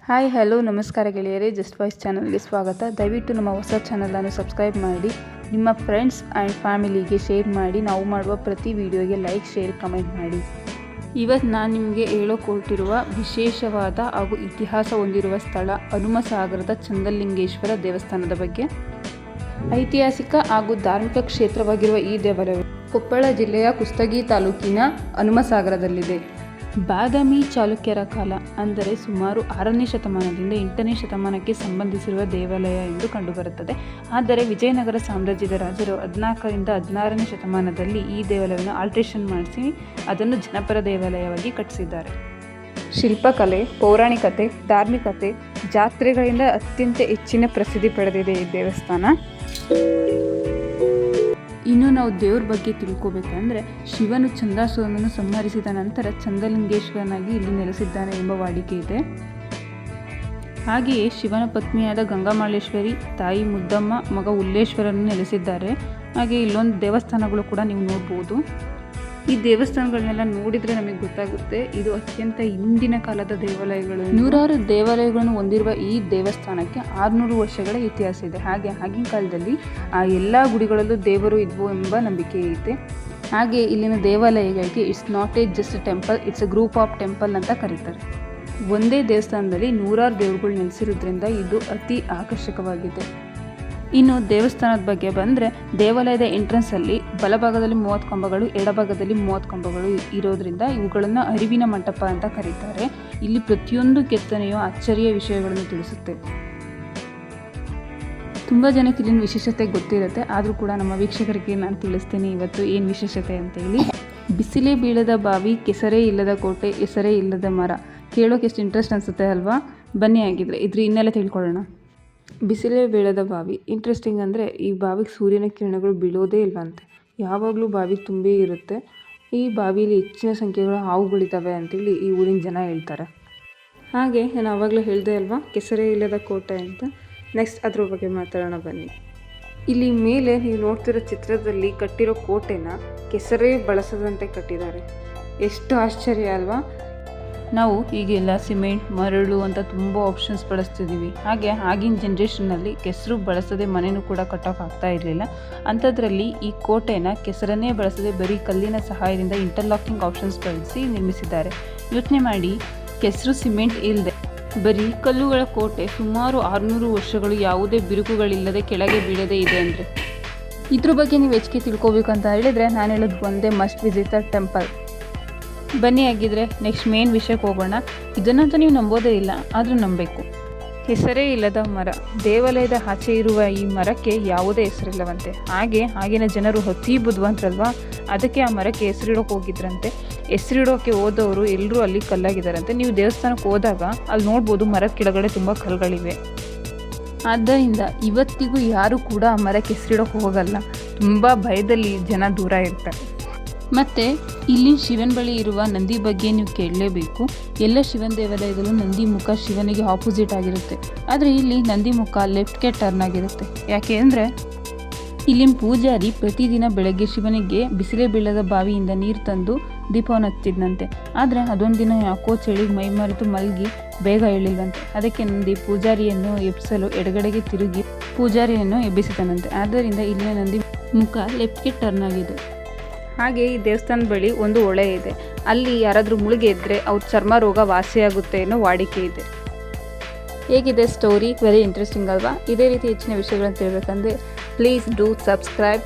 Hi hello ನಮಸ್ಕಾರ ಗೆಳೆಯರೇ, just voice ಚಾನಲ್ಗೆ ಸ್ವಾಗತ. ದಯವಿಟ್ಟು ನಮ್ಮ ಹೊಸ ಚಾನಲನ್ನು ಸಬ್ಸ್ಕ್ರೈಬ್ ಮಾಡಿ, ನಿಮ್ಮ ಫ್ರೆಂಡ್ಸ್ ಆ್ಯಂಡ್ ಫ್ಯಾಮಿಲಿಗೆ ಶೇರ್ ಮಾಡಿ. ನಾವು ಮಾಡುವ ಪ್ರತಿ ವಿಡಿಯೋಗೆ ಲೈಕ್, ಶೇರ್, ಕಮೆಂಟ್ ಮಾಡಿ. ಇವತ್ತು ನಾನು ನಿಮಗೆ ಹೇಳೋಕೊಟ್ಟಿರುವ ವಿಶೇಷವಾದ ಹಾಗೂ ಇತಿಹಾಸ ಹೊಂದಿರುವ ಸ್ಥಳ ಹನುಮಸಾಗರದ ಚಂದ್ರಲಿಂಗೇಶ್ವರ ದೇವಸ್ಥಾನದ ಬಗ್ಗೆ. ಐತಿಹಾಸಿಕ ಹಾಗೂ ಧಾರ್ಮಿಕ ಕ್ಷೇತ್ರವಾಗಿರುವ ಈ ದೇವಾಲಯವು ಕೊಪ್ಪಳ ಜಿಲ್ಲೆಯ ಕುಷ್ಟಗಿ ತಾಲೂಕಿನ ಹನುಮಸಾಗರದಲ್ಲಿದೆ. ಬಾದಾಮಿ ಚಾಲುಕ್ಯರ ಕಾಲ ಅಂದರೆ ಸುಮಾರು 6ನೇ ಶತಮಾನದಿಂದ 8ನೇ ಶತಮಾನಕ್ಕೆ ಸಂಬಂಧಿಸಿರುವ ದೇವಾಲಯ ಎಂದು ಕಂಡುಬರುತ್ತದೆ. ಆದರೆ ವಿಜಯನಗರ ಸಾಮ್ರಾಜ್ಯದ ರಾಜರು 14ರಿಂದ 16ನೇ ಶತಮಾನದಲ್ಲಿ ಈ ದೇವಾಲಯವನ್ನು ಆಲ್ಟ್ರೇಷನ್ ಮಾಡಿಸಿ ಅದನ್ನು ಜನಪರ ದೇವಾಲಯವಾಗಿ ಕಟ್ಟಿಸಿದ್ದಾರೆ. ಶಿಲ್ಪಕಲೆ, ಪೌರಾಣಿಕತೆ, ಧಾರ್ಮಿಕತೆ, ಜಾತ್ರೆಗಳಿಂದ ಅತ್ಯಂತ ಹೆಚ್ಚಿನ ಪ್ರಸಿದ್ಧಿ ಪಡೆದಿದೆ ಈ ದೇವಸ್ಥಾನ. ಇನ್ನು ನಾವು ದೇವ್ರ ಬಗ್ಗೆ ತಿಳ್ಕೋಬೇಕಂದ್ರೆ, ಶಿವನು ಚಂದ್ರಾಸುರನನ್ನು ಸಂಹರಿಸಿದ ನಂತರ ಚಂದ್ರಲಿಂಗೇಶ್ವರನಾಗಿ ಇಲ್ಲಿ ನೆಲೆಸಿದ್ದಾನೆ ಎಂಬ ವಾಡಿಕೆ ಇದೆ. ಹಾಗೆಯೇ ಶಿವನ ಪತ್ನಿಯಾದ ಗಂಗಾಮಾಳೇಶ್ವರಿ, ತಾಯಿ ಮುದ್ದಮ್ಮ, ಮಗ ಉಲ್ಲೇಶ್ವರನ್ನು ನೆಲೆಸಿದ್ದಾರೆ. ಹಾಗೆ ಇಲ್ಲೊಂದು ದೇವಸ್ಥಾನಗಳು ಕೂಡ ನೀವು ನೋಡ್ಬೋದು. ಈ ದೇವಸ್ಥಾನಗಳನ್ನೆಲ್ಲ ನೋಡಿದರೆ ನಮಗೆ ಗೊತ್ತಾಗುತ್ತೆ ಇದು ಅತ್ಯಂತ ಹಿಂದಿನ ಕಾಲದ ದೇವಾಲಯಗಳು. 100 ದೇವಾಲಯಗಳನ್ನು ಹೊಂದಿರುವ ಈ ದೇವಸ್ಥಾನಕ್ಕೆ 600 ವರ್ಷಗಳ ಇತಿಹಾಸ ಇದೆ. ಹಾಗೆ ಆಗಿನ ಕಾಲದಲ್ಲಿ ಆ ಎಲ್ಲ ಗುಡಿಗಳಲ್ಲೂ ದೇವರು ಇದ್ವು ಎಂಬ ನಂಬಿಕೆ ಇದೆ. ಹಾಗೆ ಇಲ್ಲಿನ ದೇವಾಲಯಗಳಿಗೆ it's not A just temple, it's A group of temple ಅಂತ ಕರೀತಾರೆ. ಒಂದೇ ದೇವಸ್ಥಾನದಲ್ಲಿ 100 ದೇವರುಗಳು ನೆಲೆಸಿರೋದ್ರಿಂದ ಇದು ಅತಿ ಆಕರ್ಷಕವಾಗಿದೆ. ಇನ್ನು ದೇವಸ್ಥಾನದ ಬಗ್ಗೆ ಬಂದರೆ, ದೇವಾಲಯದ ಎಂಟ್ರೆನ್ಸಲ್ಲಿ ಬಲಭಾಗದಲ್ಲಿ 30 ಕಂಬಗಳು, ಎಡಭಾಗದಲ್ಲಿ 30 ಕಂಬಗಳು ಇರೋದ್ರಿಂದ ಇವುಗಳನ್ನು ಅರಿವಿನ ಮಂಟಪ ಅಂತ ಕರೀತಾರೆ. ಇಲ್ಲಿ ಪ್ರತಿಯೊಂದು ಕೆತ್ತನೆಯು ಅಚ್ಚರಿಯ ವಿಷಯಗಳನ್ನು ತಿಳಿಸುತ್ತೆ. ತುಂಬ ಜನಕ್ಕೆ ಇಲ್ಲಿನ ವಿಶೇಷತೆ ಗೊತ್ತಿರುತ್ತೆ, ಆದರೂ ಕೂಡ ನಮ್ಮ ವೀಕ್ಷಕರಿಗೆ ನಾನು ತಿಳಿಸ್ತೀನಿ ಇವತ್ತು ಏನು ವಿಶೇಷತೆ ಅಂತೇಳಿ. ಬಿಸಿಲೇ ಬೀಳದ ಬಾವಿ, ಕೆಸರೇ ಇಲ್ಲದ ಕೋಟೆ, ಹೆಸರೇ ಇಲ್ಲದ ಮರ. ಕೇಳೋಕೆ ಎಷ್ಟು ಇಂಟ್ರೆಸ್ಟ್ ಅನಿಸುತ್ತೆ ಅಲ್ವಾ? ಬನ್ನಿ ಆಗಿದ್ರೆ ಇದ್ರ ಇನ್ನೆಲ್ಲ ತಿಳ್ಕೊಳ್ಳೋಣ. ಬಿಸಿಲೇ ಬೀಳದ ಬಾವಿ ಇಂಟ್ರೆಸ್ಟಿಂಗ್ ಅಂದರೆ, ಈ ಬಾವಿಗೆ ಸೂರ್ಯನ ಕಿರಣಗಳು ಬೀಳೋದೇ ಇಲ್ವಂತೆ. ಯಾವಾಗಲೂ ಬಾವಿ ತುಂಬೇ ಇರುತ್ತೆ. ಈ ಬಾವಿಯಲ್ಲಿ ಹೆಚ್ಚಿನ ಸಂಖ್ಯೆಗಳ ಹಾವುಗಳಿದ್ದಾವೆ ಅಂತೇಳಿ ಈ ಊರಿನ ಜನ ಹೇಳ್ತಾರೆ. ಹಾಗೆ ನಾನು ಆವಾಗಲೇ ಹೇಳಿದೆ ಅಲ್ವಾ, ಕೆಸರೇ ಇಲ್ಲದ ಕೋಟೆ ಅಂತ. ನೆಕ್ಸ್ಟ್ ಅದ್ರ ಬಗ್ಗೆ ಮಾತಾಡೋಣ ಬನ್ನಿ. ಇಲ್ಲಿ ಮೇಲೆ ನೀವು ನೋಡ್ತಿರೋ ಚಿತ್ರದಲ್ಲಿ ಕಟ್ಟಿರೋ ಕೋಟೆನ ಕೆಸರೇ ಬಳಸದಂತೆ ಕಟ್ಟಿದ್ದಾರೆ. ಎಷ್ಟು ಆಶ್ಚರ್ಯ ಅಲ್ವಾ? ನಾವು ಈಗೆಲ್ಲ ಸಿಮೆಂಟ್, ಮರಳು ಅಂತ ತುಂಬ ಆಪ್ಷನ್ಸ್ ಬಳಸ್ತಿದ್ದೀವಿ. ಹಾಗೆ ಆಗಿನ ಜನ್ರೇಷನ್ನಲ್ಲಿ ಕೆಸರು ಬಳಸದೆ ಮನೆಯೂ ಕೂಡ ಕಟ್ಟೋಕ್ಕಾಗ್ತಾ ಇರಲಿಲ್ಲ. ಅಂಥದ್ರಲ್ಲಿ ಈ ಕೋಟೆನ ಕೆಸರನ್ನೇ ಬಳಸದೆ ಬರೀ ಕಲ್ಲಿನ ಸಹಾಯದಿಂದ ಇಂಟರ್ಲಾಕಿಂಗ್ ಆಪ್ಷನ್ಸ್ ಬಳಸಿ ನಿರ್ಮಿಸಿದ್ದಾರೆ. ಯೋಚನೆ ಮಾಡಿ, ಕೆಸರು ಸಿಮೆಂಟ್ ಇಲ್ಲದೆ ಬರೀ ಕಲ್ಲುಗಳ ಕೋಟೆ ಸುಮಾರು 600 ವರ್ಷಗಳು ಯಾವುದೇ ಬಿರುಕುಗಳಿಲ್ಲದೆ ಕೆಳಗೆ ಬೀಳದೇ ಇದೆ ಅಂದರೆ, ಇದ್ರ ಬಗ್ಗೆ ನೀವು ಹೆಚ್ಚಿಗೆ ತಿಳ್ಕೊಬೇಕಂತ ಹೇಳಿದರೆ ನಾನು ಹೇಳೋದು ಒಂದೇ, ಮಸ್ಟ್ ವಿಸಿಟ್ ಟೆಂಪಲ್. ಬನ್ನಿ ಆಗಿದ್ರೆ ನೆಕ್ಸ್ಟ್ ಮೇನ್ ವಿಷಯಕ್ಕೆ ಹೋಗೋಣ. ಇದನ್ನಂತೂ ನೀವು ನಂಬೋದೇ ಇಲ್ಲ, ಆದರೂ ನಂಬಬೇಕು. ಹೆಸರೇ ಇಲ್ಲದ ಮರ. ದೇವಾಲಯದ ಆಚೆ ಇರುವ ಈ ಮರಕ್ಕೆ ಯಾವುದೇ ಹೆಸರಿಲ್ಲವಂತೆ. ಹಾಗೆ ಆಗಿನ ಜನರು ಅತಿ ಬುದ್ಧಿವಂತರಲ್ವಾ, ಅದಕ್ಕೆ ಆ ಮರಕ್ಕೆ ಹೆಸರಿಡೋಕೆ ಹೋಗಿದ್ರಂತೆ. ಹೆಸರಿಡೋಕೆ ಹೋದವರು ಎಲ್ಲರೂ ಅಲ್ಲಿ ಕಲ್ಲಾಗಿದ್ದಾರಂತೆ. ನೀವು ದೇವಸ್ಥಾನಕ್ಕೆ ಹೋದಾಗ ಅಲ್ಲಿ ನೋಡ್ಬೋದು, ಮರದ ಕೆಳಗಡೆ ತುಂಬ ಕಲ್ಲುಗಳಿವೆ. ಆದ್ದರಿಂದ ಇವತ್ತಿಗೂ ಯಾರೂ ಕೂಡ ಆ ಮರಕ್ಕೆ ಹೆಸರಿಡೋಕೆ ಹೋಗಲ್ಲ. ತುಂಬ ಭಯದಲ್ಲಿ ಜನ ದೂರ ಇರ್ತಾರೆ. ಮತ್ತು ಇಲ್ಲಿ ಶಿವನ ಬಳಿ ಇರುವ ನಂದಿ ಬಗ್ಗೆ ನೀವು ಕೇಳಲೇಬೇಕು. ಎಲ್ಲ ಶಿವನ ದೇವಾಲಯದಲ್ಲೂ ನಂದಿ ಮುಖ ಶಿವನಿಗೆ ಆಪೋಸಿಟ್ ಆಗಿರುತ್ತೆ. ಆದರೆ ಇಲ್ಲಿ ನಂದಿ ಮುಖ ಲೆಫ್ಟ್ಗೆ ಟರ್ನ್ ಆಗಿರುತ್ತೆ. ಯಾಕೆ ಅಂದರೆ, ಇಲ್ಲಿನ ಪೂಜಾರಿ ಪ್ರತಿದಿನ ಬೆಳಗ್ಗೆ ಶಿವನಿಗೆ ಬಿಸಿಲೇ ಬೀಳದ ಬಾವಿಯಿಂದ ನೀರು ತಂದು ದೀಪವನ್ನು ಹಚ್ಚಿದ್ನಂತೆ. ಆದರೆ ಅದೊಂದು ದಿನ ಯಾಕೋ ಚಳಿಗೆ ಮೈ ಮರೆತು ಮಲಗಿ ಬೇಗ ಹೇಳಿಲ್ವಂತೆ. ಅದಕ್ಕೆ ನಂದಿ ಪೂಜಾರಿಯನ್ನು ಎಬ್ಬಿಸಲು ಎಡಗಡೆಗೆ ತಿರುಗಿ ಪೂಜಾರಿಯನ್ನು ಎಬ್ಬಿಸಿದನಂತೆ. ಆದ್ದರಿಂದ ಇಲ್ಲಿನ ನಂದಿ ಮುಖ ಲೆಫ್ಟ್ಗೆ ಟರ್ನ್ ಆಗಿದೆ. ಹಾಗೆ ಈ ದೇವಸ್ಥಾನದ ಬಳಿ ಒಂದು ಹೊಳೆ ಇದೆ. ಅಲ್ಲಿ ಯಾರಾದರೂ ಮುಳುಗಿ ಎದ್ದರೆ ಅವ್ರ ಚರ್ಮ ರೋಗ ವಾಸಿಯಾಗುತ್ತೆ ಅನ್ನೋ ವಾಡಿಕೆ ಇದೆ. ಹೇಗಿದೆ ಸ್ಟೋರಿ? ವೆರಿ ಇಂಟ್ರೆಸ್ಟಿಂಗ್ ಅಲ್ವಾ? ಇದೇ ರೀತಿ ಹೆಚ್ಚಿನ ವಿಷಯಗಳನ್ನು ತಿಳ್ಬೇಕಂದ್ರೆ ಪ್ಲೀಸ್ ಡೂ ಸಬ್ಸ್ಕ್ರೈಬ್.